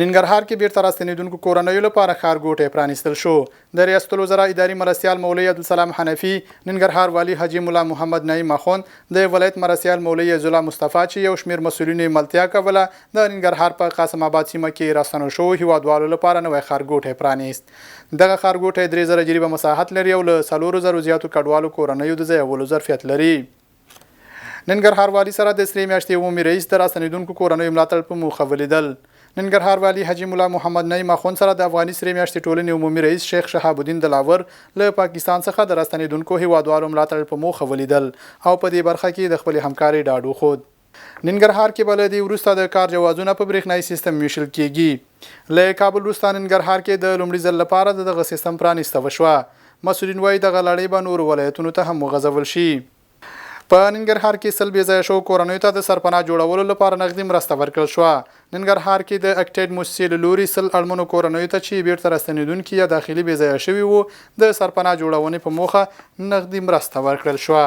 ننګرهار کې بیرته راستنیدونکو کورنیو لپاره ښارګوټی پرانیستل شو. د ریاست الوزرا اداري مرستیال مولوي عبدالسلام حنفي، ننګرهار والي حاجي مولا محمد نعیم اخوند، د ولایت مرستیال مولوي عزالله مصطفی چې یو شمېر مسؤلینو یې ملتیا کوله، د ننګرهار په قاسم آباد سیمه کې راستنو شوو هیوادوالو لپاره نوی ښارګوټی پرانیست. دغه ښارګوټی 3000 جریبه مساحت لري او له 4000 زیاتو کډوالو کورنیو د ځایولو ظرفیت لري. ننګرهار والي سره د سرې میاشتې عمومي رئیس د راستنیدونکو کورنیو ملاتړ په موخه ولیدل. ننګرهار والي حاجي مولا محمد نعیم اخوند سره د افغاني سرې میاشتې ټولنې عمومي رئیس شیخ شهاب الدین دلاور له پاکستان څخه د راستنیدونکو هیوادوالو ملاتړ په موخه ولیدل او په دې برخه کې د خپل همکاري ډاډ وښود. ننګرهار کې بل د وروسته د کار جوازونه په برېښنایي سیستم ویشل کیږي. له کابل وروسته ننګرهار کې د لومړي ځل لپاره دغه سیستم پرانیسته وشوه. مسؤلین وایي دغه لړۍ به نورو ولایتونو ته هم وغځول شي. په ننګرهار کې 100 بې ځایه شوو کورنیو ته د سرپناه جوړولو لپاره نغدي مرسته ورکړل شوه. ننګرهار کې د اکټیډ موسسې له لوري 100 اړمنو کورنیو ته چې بیرته راستنیدونکي یا داخلي بې ځایه شوي وو د سرپناه جوړونې په موخه نغدي مرسته ورکړل شوه.